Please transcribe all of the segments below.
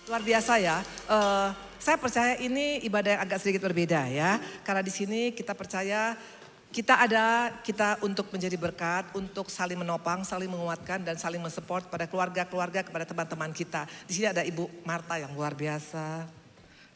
Luar biasa ya. Saya percaya ini ibadah yang agak sedikit berbeda ya. Karena di sini kita percaya kita untuk menjadi berkat, untuk saling menopang, saling menguatkan dan saling mensupport pada keluarga-keluarga, kepada teman-teman kita. Di sini ada Ibu Marta yang luar biasa.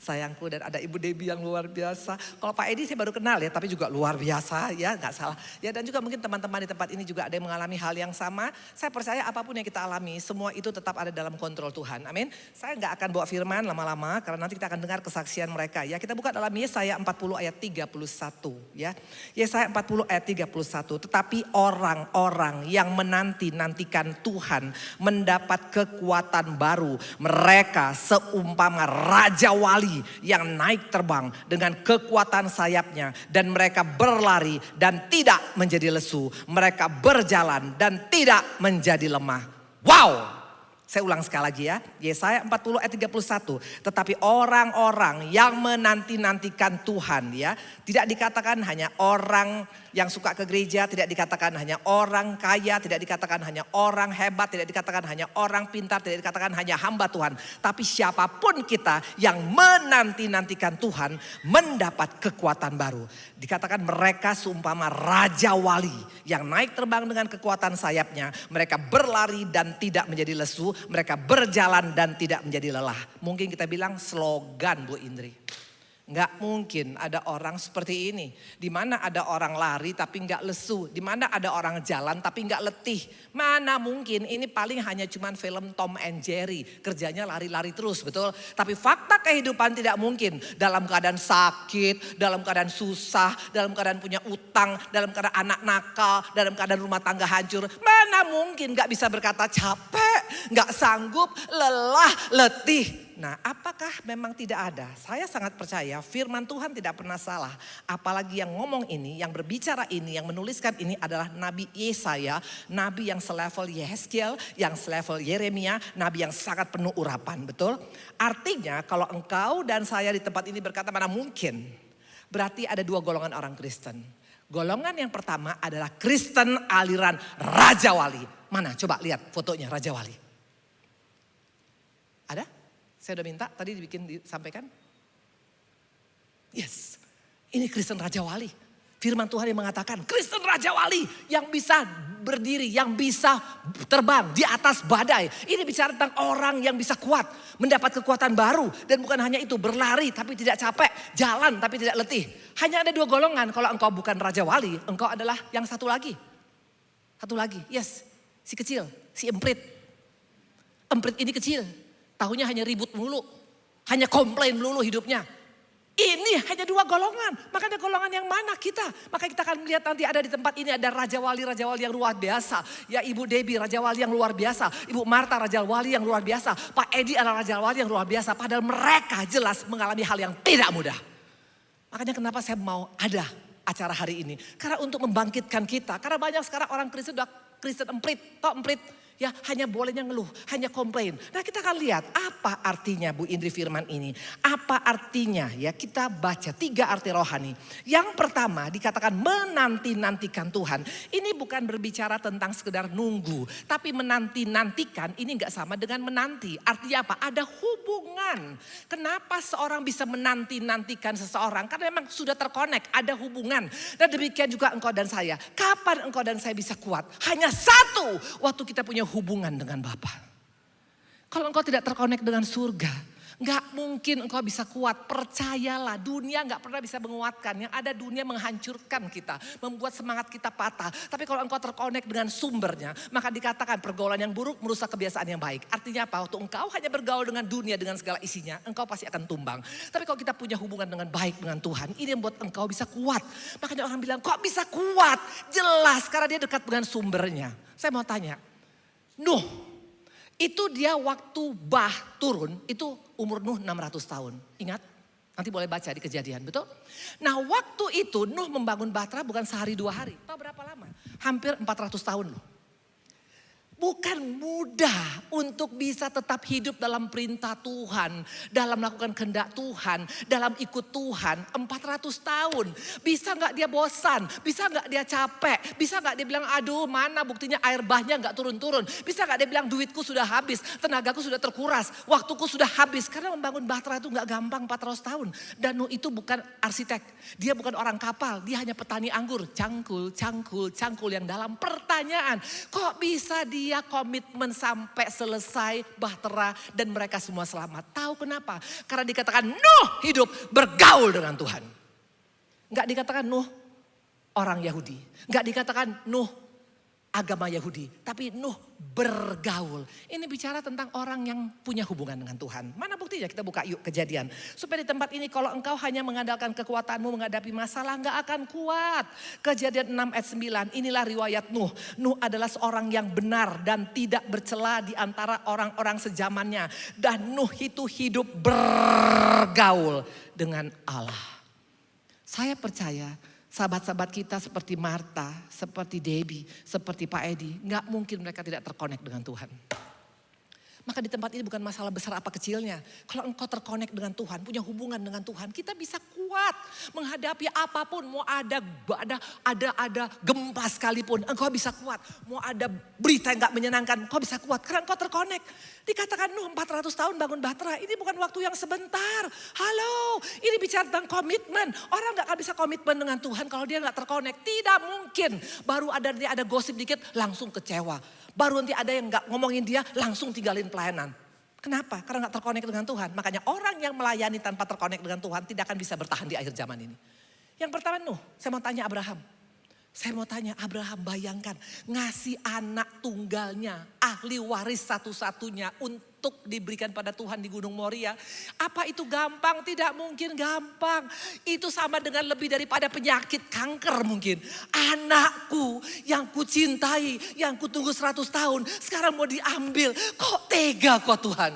Sayangku, dan ada Ibu Debbie yang luar biasa. Kalau Pak Edi saya baru kenal ya, tapi juga luar biasa ya, nggak salah. Ya, dan juga mungkin teman-teman di tempat ini juga ada yang mengalami hal yang sama. Saya percaya apapun yang kita alami, semua itu tetap ada dalam kontrol Tuhan. Amin. Saya nggak akan bawa firman lama-lama karena nanti kita akan dengar kesaksian mereka ya. Kita buka dalam Yesaya 40 ayat 31 ya. Yesaya 40 ayat 31. Tetapi orang-orang yang menanti-nantikan Tuhan mendapat kekuatan baru. Mereka seumpama Raja Wali yang naik terbang dengan kekuatan sayapnya, dan mereka berlari dan tidak menjadi lesu, mereka berjalan dan tidak menjadi lemah. Wow! Saya ulang sekali lagi ya, Yesaya 40 ayat 31. Tetapi orang-orang yang menanti-nantikan Tuhan ya, tidak dikatakan hanya orang yang suka ke gereja, tidak dikatakan hanya orang kaya, tidak dikatakan hanya orang hebat, tidak dikatakan hanya orang pintar, tidak dikatakan hanya hamba Tuhan. Tapi siapapun kita yang menanti-nantikan Tuhan mendapat kekuatan baru. Dikatakan mereka seumpama Raja Wali yang naik terbang dengan kekuatan sayapnya. Mereka berlari dan tidak menjadi lesu, mereka berjalan dan tidak menjadi lelah. Mungkin kita bilang slogan Bu Indri. Nggak mungkin ada orang seperti ini. Di mana ada orang lari tapi nggak lesu. Di mana ada orang jalan tapi nggak letih. Mana mungkin, ini paling hanya cuman film Tom and Jerry. Kerjanya lari-lari terus, betul. Tapi fakta kehidupan tidak mungkin. Dalam keadaan sakit, dalam keadaan susah, dalam keadaan punya utang, dalam keadaan anak nakal, dalam keadaan rumah tangga hancur. Mana mungkin nggak bisa berkata capek, nggak sanggup, lelah, letih. Nah, apakah memang tidak ada? Saya sangat percaya firman Tuhan tidak pernah salah. Apalagi yang ngomong ini, yang berbicara ini, yang menuliskan ini adalah Nabi Yesaya. Nabi yang selevel Yehezkiel, yang selevel Yeremia. Nabi yang sangat penuh urapan, betul? Artinya kalau engkau dan saya di tempat ini berkata mana mungkin. Berarti ada dua golongan orang Kristen. Golongan yang pertama adalah Kristen aliran Raja Wali. Mana? Coba lihat fotonya Raja Wali. Ada? Saya udah minta tadi disampaikan. Yes, ini Kristen Raja Wali. Firman Tuhan yang mengatakan Kristen Raja Wali yang bisa berdiri, yang bisa terbang di atas badai. Ini bicara tentang orang yang bisa kuat, mendapat kekuatan baru. Dan bukan hanya itu, berlari tapi tidak capek, jalan tapi tidak letih. Hanya ada dua golongan, kalau engkau bukan Raja Wali, engkau adalah yang satu lagi. Satu lagi, yes, si kecil, si emprit. Emprit ini kecil. Tahunya hanya ribut melulu, hanya komplain melulu hidupnya. Ini hanya dua golongan, makanya golongan yang mana kita? Maka kita akan melihat nanti ada di tempat ini ada Raja Wali yang luar biasa. Ya Ibu Debbie Raja Wali yang luar biasa, Ibu Marta Raja Wali yang luar biasa, Pak Edi adalah Raja Wali yang luar biasa. Padahal mereka jelas mengalami hal yang tidak mudah. Makanya kenapa saya mau ada acara hari ini? Karena untuk membangkitkan kita, karena banyak sekarang orang Kristen udah Kristen emprit, toh emprit. Ya hanya bolehnya ngeluh, hanya komplain. Nah kita akan lihat apa artinya Bu Indri firman ini. Apa artinya ya, kita baca tiga arti rohani. Yang pertama dikatakan menanti-nantikan Tuhan. Ini bukan berbicara tentang sekedar nunggu. Tapi menanti-nantikan ini gak sama dengan menanti. Artinya apa? Ada hubungan. Kenapa seorang bisa menanti-nantikan seseorang? Karena memang sudah terkonek, ada hubungan. Dan demikian juga engkau dan saya. Kapan engkau dan saya bisa kuat? Hanya satu, waktu kita punya hubungan dengan Bapa. Kalau engkau tidak terkonek dengan surga, nggak mungkin engkau bisa kuat. Percayalah, dunia nggak pernah bisa menguatkan. Yang ada dunia menghancurkan kita, membuat semangat kita patah. Tapi kalau engkau terkonek dengan sumbernya, maka dikatakan pergaulan yang buruk merusak kebiasaan yang baik. Artinya apa? Waktu engkau hanya bergaul dengan dunia dengan segala isinya, engkau pasti akan tumbang. Tapi kalau kita punya hubungan dengan baik dengan Tuhan, ini yang membuat engkau bisa kuat. Makanya orang bilang, kok bisa kuat? Jelas, karena dia dekat dengan sumbernya. Saya mau tanya, Nuh, itu dia waktu bah turun, itu umur Nuh 600 tahun. Ingat, nanti boleh baca di Kejadian, betul? Nah waktu itu Nuh membangun bahtera bukan sehari dua hari. Tahu berapa lama? Hampir 400 tahun loh. Bukan mudah untuk bisa tetap hidup dalam perintah Tuhan. Dalam melakukan kehendak Tuhan. Dalam ikut Tuhan 400 tahun. Bisa gak dia bosan? Bisa gak dia capek? Bisa gak dia bilang aduh mana buktinya air bahnya gak turun-turun? Bisa gak dia bilang duitku sudah habis? Tenagaku sudah terkuras? Waktuku sudah habis? Karena membangun bahtera itu gak gampang 400 tahun. Dan Nuh itu bukan arsitek. Dia bukan orang kapal. Dia hanya petani anggur. Cangkul, cangkul, cangkul yang dalam pertanyaan. Kok bisa dia komitmen sampai selesai bahtera dan mereka semua selamat. Tahu kenapa? Karena dikatakan Nuh hidup bergaul dengan Tuhan. Enggak dikatakan Nuh orang Yahudi. Enggak dikatakan Nuh agama Yahudi. Tapi Nuh bergaul. Ini bicara tentang orang yang punya hubungan dengan Tuhan. Mana buktinya? Kita buka yuk Kejadian. Supaya di tempat ini kalau engkau hanya mengandalkan kekuatanmu menghadapi masalah enggak akan kuat. Kejadian 6 ayat 9. Inilah riwayat Nuh. Nuh adalah seorang yang benar dan tidak bercela di antara orang-orang sezamannya. Dan Nuh itu hidup bergaul dengan Allah. Saya percaya sahabat-sahabat kita seperti Marta, seperti Debbie, seperti Pak Edi, nggak mungkin mereka tidak terkonek dengan Tuhan. Maka di tempat ini bukan masalah besar apa kecilnya. Kalau engkau terkonek dengan Tuhan, punya hubungan dengan Tuhan, kita bisa kuat menghadapi apapun. Mau ada gempa sekalipun, engkau bisa kuat. Mau ada berita yang gak menyenangkan, engkau bisa kuat karena engkau terkonek. Dikatakan Nuh 400 tahun bangun bahtera, ini bukan waktu yang sebentar. Halo, ini bicara tentang komitmen. Orang gak akan bisa komitmen dengan Tuhan kalau dia gak terkonek. Tidak mungkin. Baru ada gosip dikit langsung kecewa. Baru nanti ada yang gak ngomongin dia langsung tinggalin pelayanan. Kenapa? Karena gak terkonek dengan Tuhan. Makanya orang yang melayani tanpa terkonek dengan Tuhan tidak akan bisa bertahan di akhir zaman ini. Yang pertama Nuh, saya mau tanya Abraham. Saya mau tanya Abraham, bayangkan ngasih anak tunggalnya, ahli waris satu-satunya untuk diberikan pada Tuhan di Gunung Moria. Apa itu gampang? Tidak mungkin gampang. Itu sama dengan lebih daripada penyakit kanker mungkin. Anakku yang kucintai, yang kutunggu 100 tahun, sekarang mau diambil. Kok tega kok Tuhan?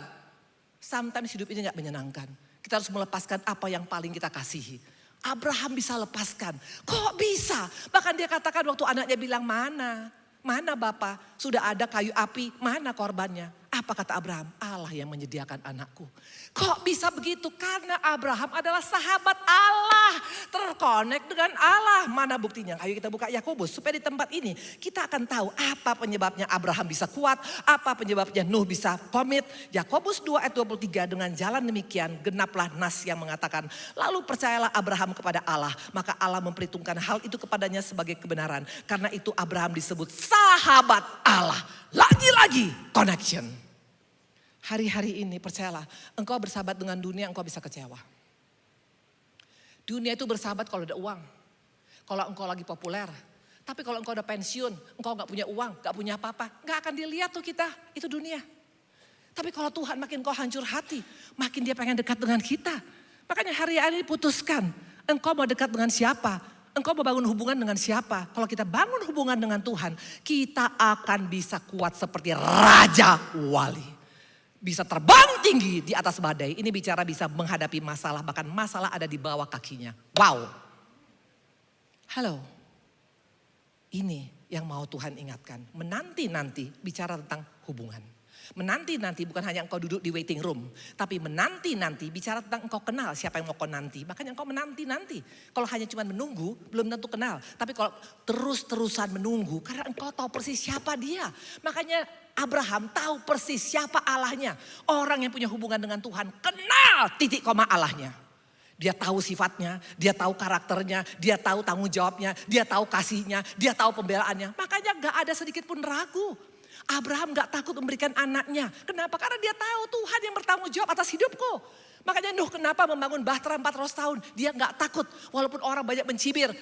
Sometimes hidup ini gak menyenangkan. Kita harus melepaskan apa yang paling kita kasihi. Abraham bisa lepaskan. Kok bisa? Bahkan dia katakan waktu anaknya bilang mana? Mana Bapak? Sudah ada kayu api, mana korbannya? Apa kata Abraham? Allah yang menyediakan anakku. Kok bisa begitu? Karena Abraham adalah sahabat Allah. Terkonek dengan Allah. Mana buktinya? Ayo kita buka Yakobus. Supaya di tempat ini kita akan tahu apa penyebabnya Abraham bisa kuat. Apa penyebabnya Nuh bisa komit. Yakobus 2 ayat 23, dengan jalan demikian genaplah nas yang mengatakan. Lalu percayalah Abraham kepada Allah. Maka Allah memperhitungkan hal itu kepadanya sebagai kebenaran. Karena itu Abraham disebut sahabat Allah. Lagi-lagi connection. Hari-hari ini percayalah, engkau bersahabat dengan dunia, engkau bisa kecewa. Dunia itu bersahabat kalau ada uang. Kalau engkau lagi populer. Tapi kalau engkau udah pensiun, engkau gak punya uang, gak punya apa-apa. Gak akan dilihat tuh kita, itu dunia. Tapi kalau Tuhan makin engkau hancur hati, makin dia pengen dekat dengan kita. Makanya hari-hari ini putuskan, engkau mau dekat dengan siapa? Engkau mau bangun hubungan dengan siapa? Kalau kita bangun hubungan dengan Tuhan, kita akan bisa kuat seperti Raja Wali. Bisa terbang tinggi di atas badai. Ini bicara bisa menghadapi masalah. Bahkan masalah ada di bawah kakinya. Wow. Halo. Ini yang mau Tuhan ingatkan. Menanti-nanti bicara tentang hubungan. Menanti-nanti bukan hanya engkau duduk di waiting room. Tapi menanti-nanti bicara tentang engkau kenal siapa yang mau kau nanti. Makanya engkau menanti-nanti. Kalau hanya cuma menunggu belum tentu kenal. Tapi kalau terus-terusan menunggu karena engkau tahu persis siapa dia. Makanya Abraham tahu persis siapa Allahnya. Orang yang punya hubungan dengan Tuhan kenal titik koma Allahnya. Dia tahu sifatnya, dia tahu karakternya, dia tahu tanggung jawabnya, dia tahu kasihnya, dia tahu pembelaannya. Makanya gak ada sedikit pun ragu. Abraham gak takut memberikan anaknya. Kenapa? Karena dia tahu Tuhan yang bertanggung jawab atas hidupku. Makanya Nuh kenapa membangun bahtera 400 tahun. Dia gak takut walaupun orang banyak mencibir.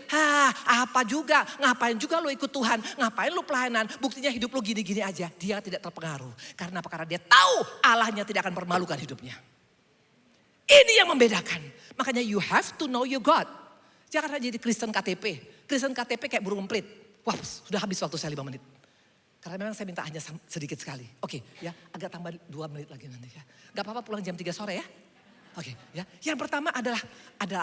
Apa juga, ngapain juga lu ikut Tuhan. Ngapain lu pelayanan, buktinya hidup lu gini-gini aja. Dia tidak terpengaruh. Karena apa? Karena dia tahu Allahnya tidak akan permalukan hidupnya. Ini yang membedakan. Makanya you have to know your God. Jangan jadi Kristen KTP. Kristen KTP kayak burung emprit. Wah sudah habis waktu saya 5 menit. Karena memang saya minta hanya sedikit sekali. Oke ya, agak tambah 2 menit lagi nanti ya. Gak apa-apa pulang jam 3 sore ya. Oke, ya. Yang pertama adalah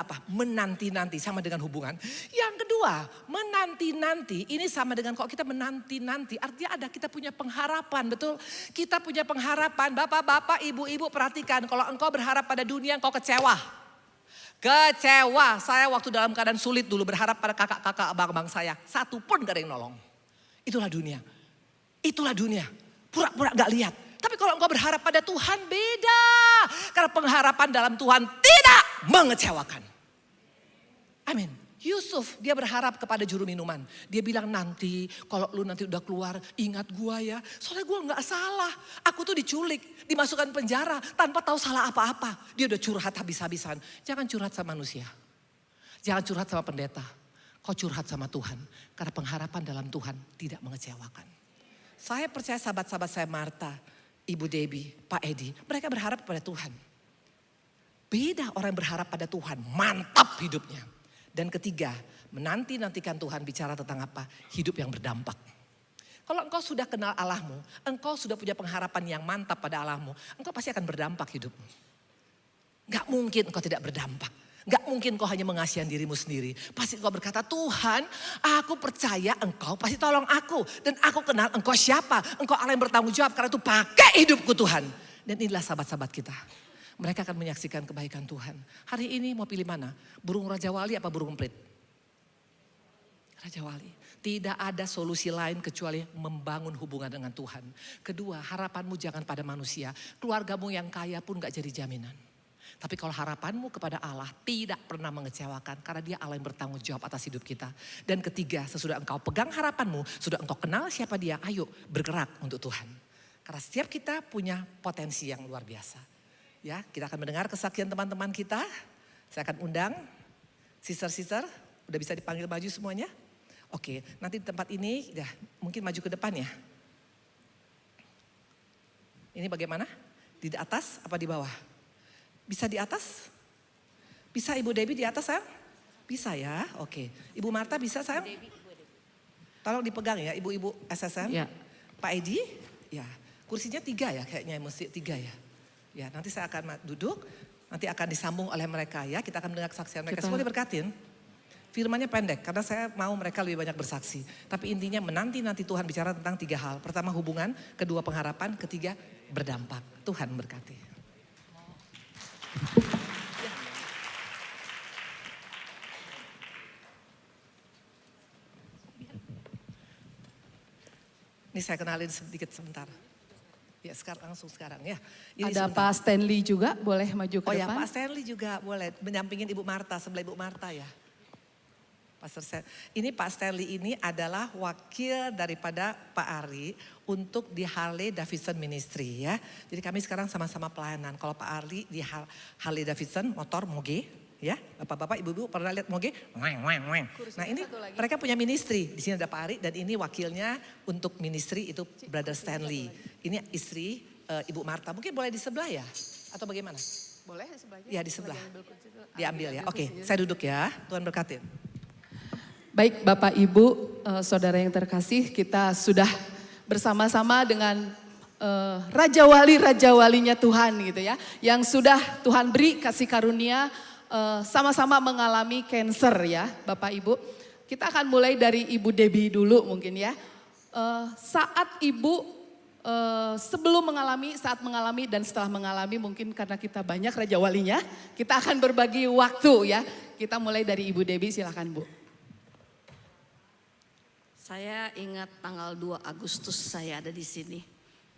apa? Menanti-nanti sama dengan hubungan. Yang kedua, menanti-nanti ini sama dengan kok kita menanti-nanti. Artinya kita punya pengharapan, betul? Kita punya pengharapan. Bapak-bapak, ibu-ibu perhatikan. Kalau engkau berharap pada dunia, engkau kecewa. Kecewa. Saya waktu dalam keadaan sulit dulu berharap pada kakak-kakak, abang-abang saya. Satu pun gak ada yang nolong. Itulah dunia. Itulah dunia. Pura-pura gak lihat. Tapi kalau engkau berharap pada Tuhan beda. Karena pengharapan dalam Tuhan tidak mengecewakan. Amin. Yusuf dia berharap kepada juru minuman. Dia bilang nanti kalau lu nanti udah keluar ingat gua ya. Soalnya gua gak salah. Aku tuh diculik, dimasukkan penjara tanpa tahu salah apa-apa. Dia udah curhat habis-habisan. Jangan curhat sama manusia. Jangan curhat sama pendeta. Kau curhat sama Tuhan. Karena pengharapan dalam Tuhan tidak mengecewakan. Saya percaya sahabat-sahabat saya Marta, Ibu Debbie, Pak Edi, mereka berharap pada Tuhan. Beda orang yang berharap pada Tuhan, mantap hidupnya. Dan ketiga, menanti-nantikan Tuhan bicara tentang apa? Hidup yang berdampak. Kalau engkau sudah kenal Allahmu, engkau sudah punya pengharapan yang mantap pada Allahmu, engkau pasti akan berdampak hidupmu. Gak mungkin engkau tidak berdampak. Gak mungkin kau hanya mengasihan dirimu sendiri. Pasti engkau berkata, Tuhan aku percaya engkau pasti tolong aku. Dan aku kenal engkau siapa. Engkau Allah yang bertanggung jawab karena itu pakai hidupku Tuhan. Dan inilah sahabat-sahabat kita. Mereka akan menyaksikan kebaikan Tuhan. Hari ini mau pilih mana? Burung Raja Wali apa burung emprit? Raja Wali. Tidak ada solusi lain kecuali membangun hubungan dengan Tuhan. Kedua, harapanmu jangan pada manusia. Keluargamu yang kaya pun gak jadi jaminan. Tapi kalau harapanmu kepada Allah tidak pernah mengecewakan. Karena dia Allah yang bertanggung jawab atas hidup kita. Dan ketiga, sesudah engkau pegang harapanmu, sudah engkau kenal siapa dia, ayo bergerak untuk Tuhan. Karena setiap kita punya potensi yang luar biasa. Ya, kita akan mendengar kesaksian teman-teman kita. Saya akan undang sister-sister, udah bisa dipanggil maju semuanya. Oke, nanti di tempat ini ya, mungkin maju ke depan ya. Ini bagaimana? Di atas apa di bawah? Bisa di atas? Bisa Ibu Debbie di atas sayang? Bisa ya, oke. Ibu Marta bisa sayang? Tolong dipegang ya ibu-ibu SSN. Ya. Pak Edi, ya. Kursinya 3 ya kayaknya, mesti 3 ya. Ya nanti saya akan duduk, nanti akan disambung oleh mereka ya. Kita akan mendengar kesaksian mereka. Semua diberkatin. Firmannya pendek karena saya mau mereka lebih banyak bersaksi. Tapi intinya menanti-nanti Tuhan bicara tentang 3 hal. Pertama hubungan, kedua pengharapan, ketiga berdampak. Tuhan berkati. Ini saya kenalin sedikit sebentar. Ya langsung sekarang ya. Ini ada sebentar. Pak Stanley juga boleh maju ke depan. Oh ya Pak Stanley juga boleh mendampingin Ibu Marta, sebelah Ibu Marta ya. Ini Pak Stanley ini adalah wakil daripada Pak Ari untuk di Harley Davidson Ministry ya. Jadi kami sekarang sama-sama pelayanan. Kalau Pak Ari di Harley Davidson motor moge ya. Bapak-bapak ibu-ibu pernah lihat moge? Nah ini mereka punya ministry. Di sini ada Pak Ari dan ini wakilnya untuk ministry itu Brother Stanley. Ini istri Ibu Marta. Mungkin boleh di sebelah ya? Atau bagaimana? Boleh di sebelahnya? Ya di sebelah. Diambil ya. Oke, saya duduk ya. Tuhan berkatin. Baik Bapak Ibu, saudara yang terkasih, kita sudah bersama-sama dengan Raja Walinya Tuhan gitu ya. Yang sudah Tuhan beri kasih karunia sama-sama mengalami cancer ya Bapak Ibu. Kita akan mulai dari Ibu Debbie dulu mungkin ya. Saat Ibu sebelum mengalami, saat mengalami dan setelah mengalami mungkin karena kita banyak Raja Walinya. Kita akan berbagi waktu ya. Kita mulai dari Ibu Debbie, silakan Bu. Saya ingat tanggal 2 Agustus saya ada di sini.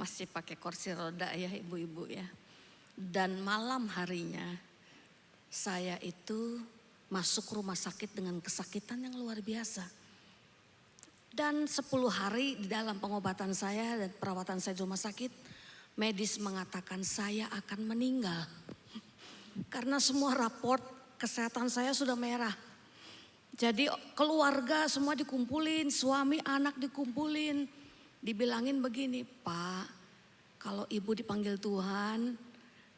Masih pakai kursi roda ya ibu-ibu ya. Dan malam harinya saya itu masuk rumah sakit dengan kesakitan yang luar biasa. Dan 10 hari di dalam pengobatan saya dan perawatan saya di rumah sakit, medis mengatakan saya akan meninggal. Karena semua raport kesehatan saya sudah merah. Jadi keluarga semua dikumpulin, suami anak dikumpulin. Dibilangin begini, Pak, kalau ibu dipanggil Tuhan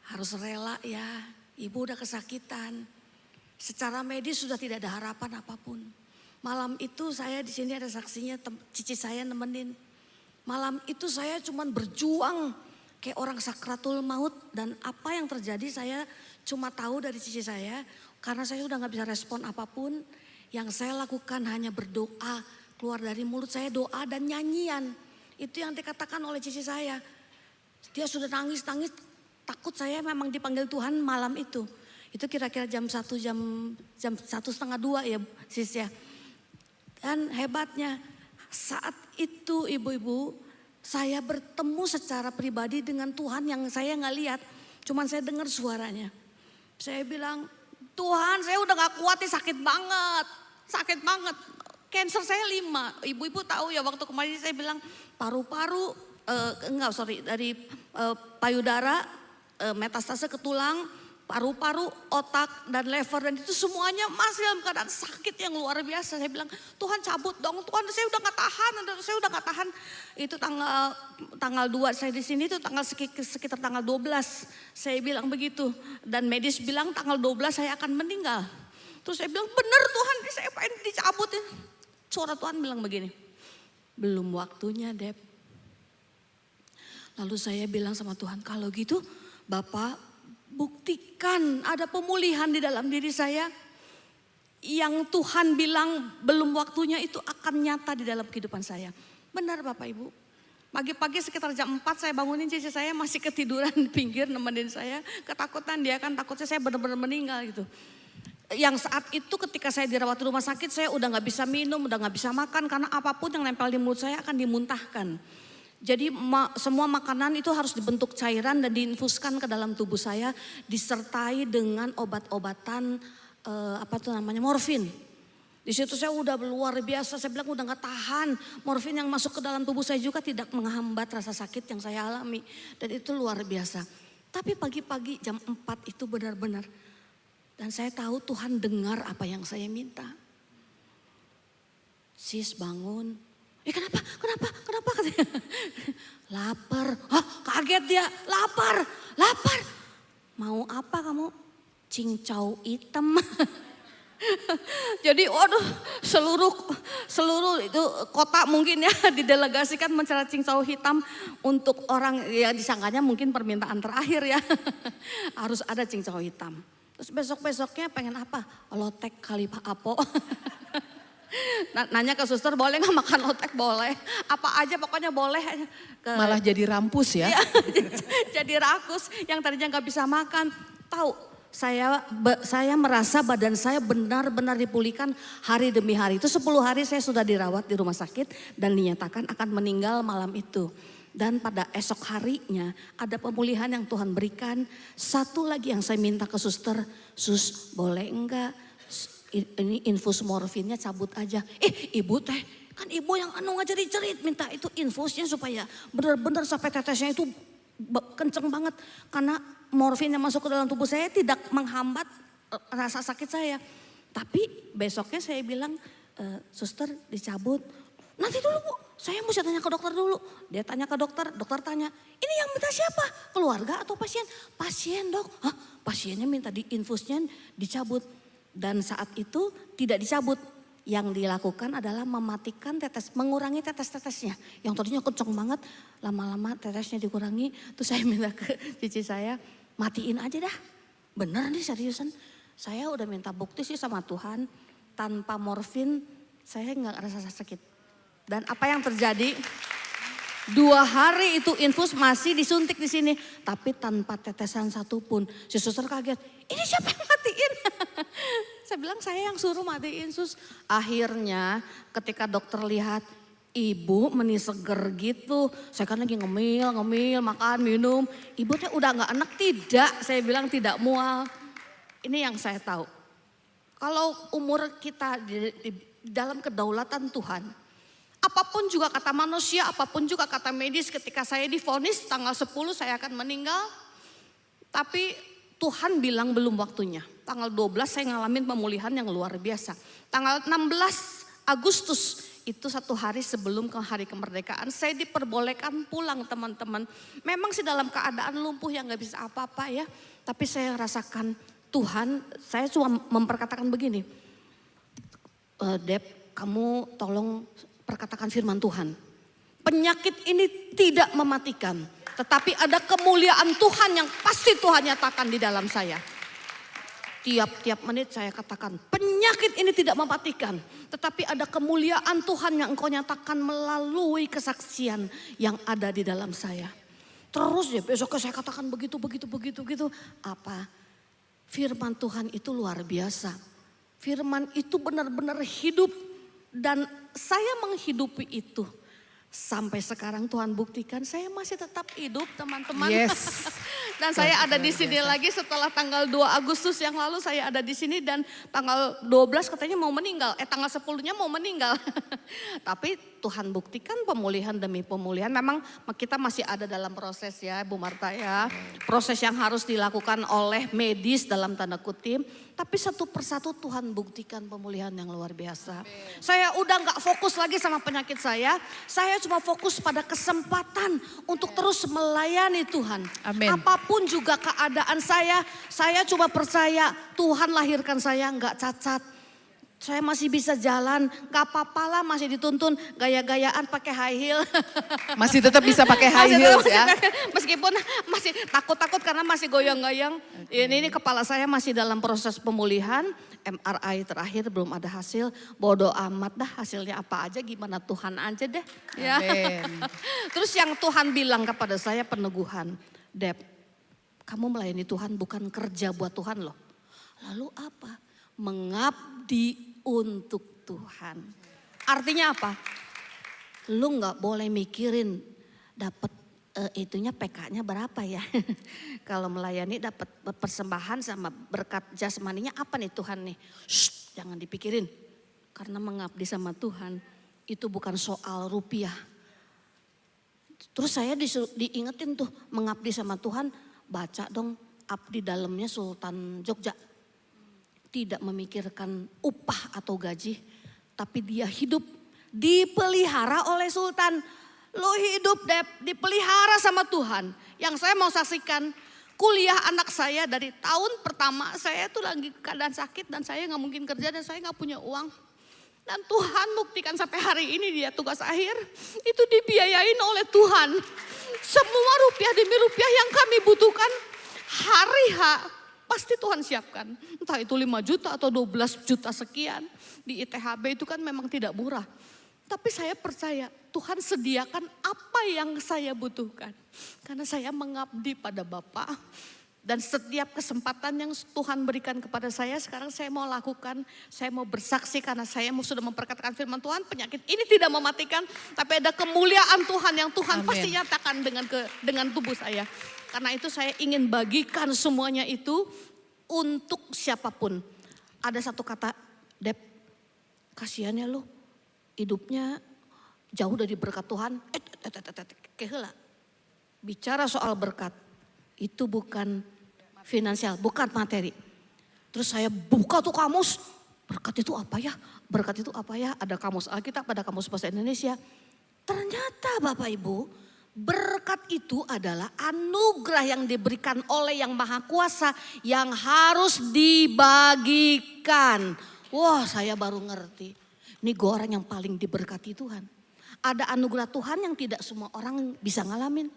harus rela ya. Ibu udah kesakitan. Secara medis sudah tidak ada harapan apapun. Malam itu saya di sini ada saksinya, cici saya nemenin. Malam itu saya cuman berjuang kayak orang sakratul maut. Dan apa yang terjadi saya cuma tahu dari sisi saya, karena saya udah gak bisa respon apapun. Yang saya lakukan hanya berdoa, keluar dari mulut saya doa dan nyanyian. Itu yang dikatakan oleh cici saya. Dia sudah nangis-nangis, takut saya memang dipanggil Tuhan malam itu. Itu kira-kira jam 1, jam 1:30 ya sis ya. Dan hebatnya saat itu ibu-ibu, saya bertemu secara pribadi dengan Tuhan yang saya nggak lihat. Cuman saya dengar suaranya. Saya bilang, Tuhan saya udah gak kuat nih, sakit banget. Sakit banget. Cancer saya 5. Ibu-ibu tahu ya waktu kemarin saya bilang paru-paru, dari payudara, metastase ke tulang, paru-paru, otak, dan lever. Dan itu semuanya masih dalam keadaan sakit yang luar biasa. Saya bilang, Tuhan cabut dong, Tuhan saya udah gak tahan, saya udah gak tahan. Itu tanggal 2 saya di sini itu sekitar tanggal 12. Saya bilang begitu. Dan medis bilang tanggal 12 saya akan meninggal. Terus saya bilang, bener Tuhan, saya pengen dicabut ya. Suara Tuhan bilang begini, belum waktunya Deb. Lalu saya bilang sama Tuhan, kalau gitu Bapak buktikan ada pemulihan di dalam diri saya. Yang Tuhan bilang belum waktunya itu akan nyata di dalam kehidupan saya. Benar Bapak Ibu. Pagi-pagi sekitar jam 4 saya bangunin cici saya masih ketiduran di pinggir nemenin saya. Ketakutan dia kan, takutnya saya benar-benar meninggal gitu. Yang saat itu ketika saya dirawat di rumah sakit saya udah gak bisa minum, udah gak bisa makan. Karena apapun yang nempel di mulut saya akan dimuntahkan. Jadi semua makanan itu harus dibentuk cairan dan diinfuskan ke dalam tubuh saya. Disertai dengan obat-obatan morfin. Di situ saya udah luar biasa, saya bilang udah gak tahan. Morfin yang masuk ke dalam tubuh saya juga tidak menghambat rasa sakit yang saya alami. Dan itu luar biasa. Tapi pagi-pagi jam 4 itu benar-benar. Dan saya tahu Tuhan dengar apa yang saya minta. Sis bangun. Kenapa? Katanya. Lapar. Kaget dia. Lapar. Mau apa kamu? Cincau hitam. Jadi waduh seluruh itu kota mungkin ya didelegasikan mencari cincau hitam untuk orang ya disangkanya mungkin permintaan terakhir ya. Harus ada cincau hitam. Terus besok-besoknya pengen apa? Lotek kali Pak Apo. Nanya ke suster boleh gak makan lotek? Boleh. Apa aja pokoknya boleh. Malah jadi rampus ya. Jadi rakus yang tadinya gak bisa makan. Tahu saya merasa badan saya benar-benar dipulihkan hari demi hari. Itu 10 hari saya sudah dirawat di rumah sakit dan dinyatakan akan meninggal malam itu. Dan pada esok harinya ada pemulihan yang Tuhan berikan. Satu lagi yang saya minta ke suster, sus boleh enggak ini infus morfinnya cabut aja. Ibu teh kan ibu yang ngajarit-jerit minta itu infusnya supaya benar-benar sampai tetesnya itu kenceng banget. Karena morfin yang masuk ke dalam tubuh saya tidak menghambat rasa sakit saya. Tapi besoknya saya bilang, suster dicabut. Nanti dulu Bu, saya mesti tanya ke dokter dulu. Dia tanya ke dokter tanya, ini yang minta siapa? Keluarga atau pasien? Pasien Dok. Pasiennya minta infusnya dicabut. Dan saat itu tidak dicabut. Yang dilakukan adalah mematikan mengurangi tetes-tetesnya. Yang tadinya kenceng banget, lama-lama tetesnya dikurangi. Terus saya minta ke cici saya, matiin aja dah. Bener nih seriusan. Saya udah minta bukti sih sama Tuhan, tanpa morfin saya nggak rasa sakit. Dan apa yang terjadi? 2 hari itu infus masih disuntik di sini, tapi tanpa tetesan satupun. Si suster kaget, ini siapa yang matiin? Saya bilang saya yang suruh matiin sus. Akhirnya ketika dokter lihat ibu meni seger gitu. Saya kan lagi ngemil, makan, minum. Ibu teh udah gak enak, tidak. Saya bilang tidak mual. Ini yang saya tahu. Kalau umur kita di dalam kedaulatan Tuhan. Apapun juga kata manusia, apapun juga kata medis, ketika saya divonis tanggal 10 saya akan meninggal. Tapi Tuhan bilang belum waktunya. Tanggal 12 saya ngalamin pemulihan yang luar biasa. Tanggal 16 Agustus itu 1 hari sebelum ke hari kemerdekaan. Saya diperbolehkan pulang teman-teman. Memang sih dalam keadaan lumpuh yang gak bisa apa-apa ya. Tapi saya rasakan Tuhan, saya cuma memperkatakan begini. Deb, kamu tolong perkatakan firman Tuhan. Penyakit ini tidak mematikan. Tetapi ada kemuliaan Tuhan yang pasti Tuhan nyatakan di dalam saya. Tiap-tiap menit saya katakan, penyakit ini tidak mematikan. Tetapi ada kemuliaan Tuhan yang engkau nyatakan melalui kesaksian yang ada di dalam saya. Terus ya besoknya saya katakan begitu. Apa? Firman Tuhan itu luar biasa. Firman itu benar-benar hidup. Dan saya menghidupi itu. Sampai sekarang Tuhan buktikan saya masih tetap hidup teman-teman. Yes. Dan saya ada di sini lagi setelah tanggal 2 Agustus yang lalu saya ada di sini dan tanggal 12 katanya mau meninggal. Tanggal 10-nya mau meninggal. Tapi Tuhan buktikan pemulihan demi pemulihan. Memang kita masih ada dalam proses ya Bu Marta ya. Proses yang harus dilakukan oleh medis dalam tanda kutip. Tapi satu persatu Tuhan buktikan pemulihan yang luar biasa. Saya udah gak fokus lagi sama penyakit saya. Saya cuma fokus pada kesempatan untuk terus melayani Tuhan. Amin. Apapun juga keadaan saya cuma percaya Tuhan lahirkan saya gak cacat. Saya masih bisa jalan, gak apa-apa lah masih dituntun gaya-gayaan pakai high heel. Masih tetap bisa pakai high heels ya. Meskipun masih takut-takut karena masih goyang-goyang. Ini kepala saya masih dalam proses pemulihan. MRI terakhir belum ada hasil. Bodoh amat dah hasilnya apa aja gimana Tuhan aja deh. Ya. Terus yang Tuhan bilang kepada saya peneguhan. Deb, kamu melayani Tuhan bukan kerja buat Tuhan loh. Lalu apa? Mengabdi untuk Tuhan. Artinya apa? Lu gak boleh mikirin dapat itunya PK-nya berapa ya. Kalau melayani dapat persembahan sama berkat jasmaninya apa nih Tuhan nih. Shh, jangan dipikirin. Karena mengabdi sama Tuhan itu bukan soal rupiah. Terus saya diingetin tuh mengabdi sama Tuhan. Baca dong abdi dalamnya Sultan Jogja. Tidak memikirkan upah atau gaji, tapi dia hidup dipelihara oleh Sultan. Lo hidup Dep, dipelihara sama Tuhan. Yang saya mau saksikan kuliah anak saya dari tahun pertama saya tuh lagi keadaan sakit dan saya nggak mungkin kerja dan saya nggak punya uang. Dan Tuhan buktikan sampai hari ini dia tugas akhir itu dibiayain oleh Tuhan. Semua rupiah demi rupiah yang kami butuhkan hari H. Pasti Tuhan siapkan. Entah itu 5 juta atau 12 juta sekian. Di ITHB itu kan memang tidak murah. Tapi saya percaya Tuhan sediakan apa yang saya butuhkan. Karena saya mengabdi pada Bapa. Dan setiap kesempatan yang Tuhan berikan kepada saya sekarang saya mau lakukan. Saya mau bersaksi karena saya sudah memperkatakan firman Tuhan. Penyakit ini tidak mematikan. Tapi ada kemuliaan Tuhan yang Tuhan Amin. pasti nyatakan dengan tubuh saya. Karena itu saya ingin bagikan semuanya itu untuk siapapun. Ada satu kata, Dep, kasihan ya lu hidupnya jauh dari berkat Tuhan. Keheula. Bicara soal berkat, itu bukan finansial, bukan materi. Terus saya buka tuh kamus, berkat itu apa ya? Berkat itu apa ya? Ada kamus Alkitab, ada kamus bahasa Indonesia. Ternyata Bapak Ibu, berkat itu adalah anugerah yang diberikan oleh Yang Maha Kuasa yang harus dibagikan. Wah, saya baru ngerti. Ini gue orang yang paling diberkati Tuhan. Ada anugerah Tuhan yang tidak semua orang bisa ngalamin.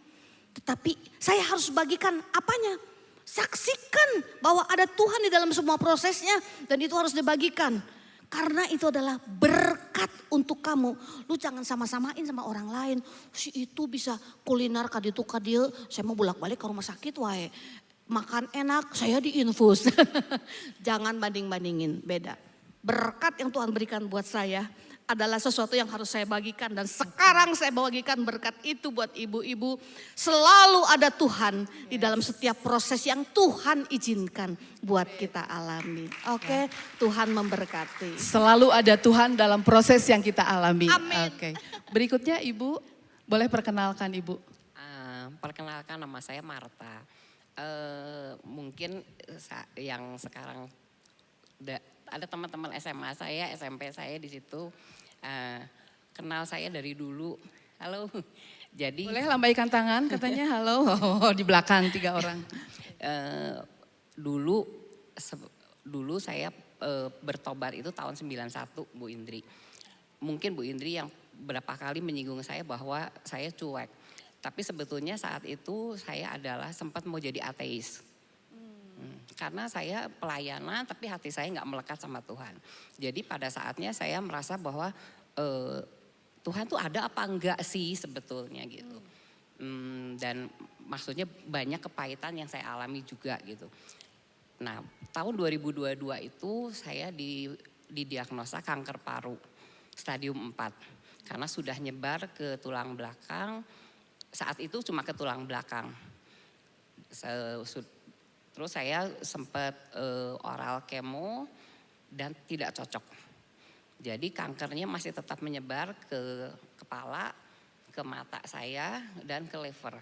Tetapi saya harus bagikan apanya? Saksikan bahwa ada Tuhan di dalam semua prosesnya dan itu harus dibagikan. Karena itu adalah berkat untuk kamu. Lu jangan sama-samain sama orang lain. Si itu bisa kuliner kaditu kadil. Saya mau bolak-balik ke rumah sakit wae. Makan enak, saya diinfus. Jangan banding-bandingin, beda. Berkat yang Tuhan berikan buat saya adalah sesuatu yang harus saya bagikan. Dan sekarang saya bagikan berkat itu buat ibu-ibu. Selalu ada Tuhan di dalam setiap proses yang Tuhan izinkan buat kita alami. Oke, Tuhan memberkati. Selalu ada Tuhan dalam proses yang kita alami. Amin. Oke. Berikutnya Ibu, boleh perkenalkan Ibu. Perkenalkan nama saya Marta. Mungkin yang sekarang ada teman-teman SMA saya, SMP saya di situ kenal saya dari dulu. Halo. Jadi Boleh lambaikan tangan katanya halo. Oh, di belakang 3 orang. Dulu saya bertobat itu tahun 91 Bu Indri. Mungkin Bu Indri yang berapa kali menyinggung saya bahwa saya cuek. Tapi sebetulnya saat itu saya adalah sempat mau jadi ateis. Karena saya pelayanan tapi hati saya nggak melekat sama Tuhan. Jadi pada saatnya saya merasa bahwa Tuhan tuh ada apa enggak sih sebetulnya gitu. Dan maksudnya banyak kepahitan yang saya alami juga gitu. Nah tahun 2022 itu saya didiagnosa kanker paru stadium 4. Karena sudah nyebar ke tulang belakang, saat itu cuma ke tulang belakang. Terus saya sempat oral kemo dan tidak cocok. Jadi kankernya masih tetap menyebar ke kepala, ke mata saya dan ke liver.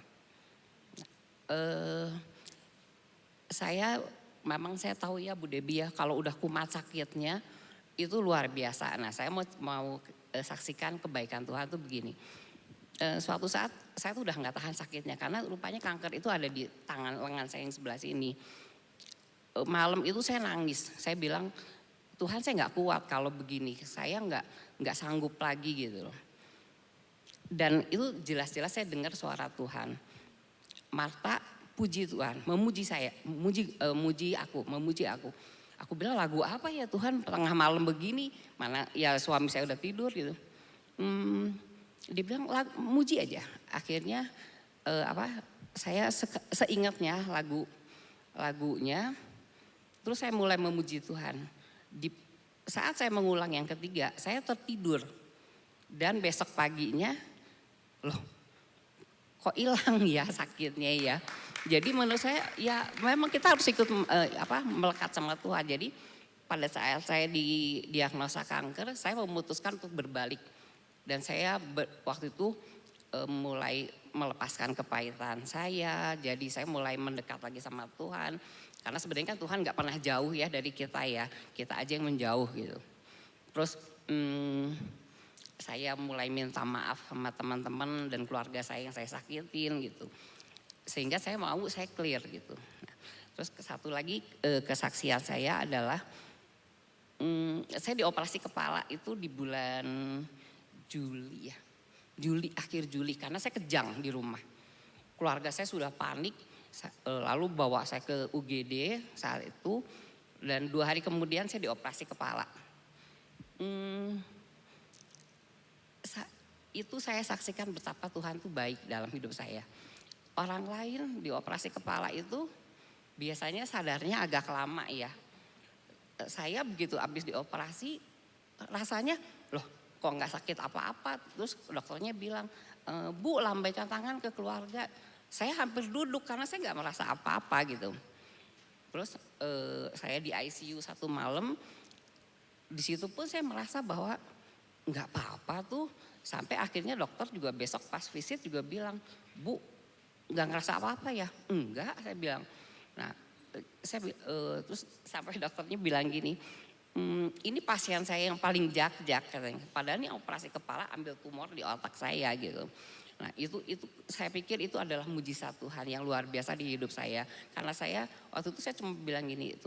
Saya tahu ya Bu Debbie ya, kalau udah kumat sakitnya itu luar biasa. Nah saya mau saksikan kebaikan Tuhan tuh begini. Suatu saat saya tuh udah nggak tahan sakitnya karena rupanya kanker itu ada di tangan lengan saya yang sebelah sini. Malam itu saya nangis, saya bilang Tuhan saya nggak kuat kalau begini, saya nggak sanggup lagi gitu loh. Dan itu jelas-jelas saya dengar suara Tuhan. Marta puji Tuhan, memuji saya, memuji aku. Aku bilang lagu apa ya Tuhan tengah malam begini, mana ya suami saya udah tidur gitu. Dia bilang muji aja. Akhirnya saya seingatnya lagunya, terus saya mulai memuji Tuhan. Di saat saya mengulang yang ketiga, saya tertidur dan besok paginya, loh, kok hilang ya sakitnya ya. Jadi menurut saya ya memang kita harus ikut melekat sama Tuhan. Jadi pada saat saya didiagnosa kanker, saya memutuskan untuk berbalik. Dan saya waktu itu mulai melepaskan kepahitan saya, jadi saya mulai mendekat lagi sama Tuhan. Karena sebenarnya kan Tuhan gak pernah jauh ya dari kita ya, kita aja yang menjauh gitu. Terus saya mulai minta maaf sama teman-teman dan keluarga saya yang saya sakitin gitu. Sehingga saya clear gitu. Nah, terus satu lagi kesaksian saya adalah saya dioperasi kepala itu di bulan akhir Juli karena saya kejang di rumah. Keluarga saya sudah panik, lalu bawa saya ke UGD saat itu dan 2 hari kemudian saya dioperasi kepala. Itu saya saksikan betapa Tuhan itu baik dalam hidup saya. Orang lain dioperasi kepala itu biasanya sadarnya agak lama ya. Saya begitu habis dioperasi rasanya loh kok nggak sakit apa-apa. Terus dokternya bilang, Bu lambaikan tangan ke keluarga. Saya hampir duduk karena saya nggak merasa apa-apa gitu. Terus saya di ICU 1 malam. Di situ pun saya merasa bahwa nggak apa-apa tuh. Sampai akhirnya dokter juga besok pas visit juga bilang, Bu nggak ngerasa apa-apa ya? Enggak, saya bilang. Nah terus sampai dokternya bilang gini, ini pasien saya yang paling jak-jak katanya. Padahal ini operasi kepala ambil tumor di otak saya gitu. Nah itu saya pikir itu adalah mujizat Tuhan yang luar biasa di hidup saya. Karena saya waktu itu saya cuma bilang gini,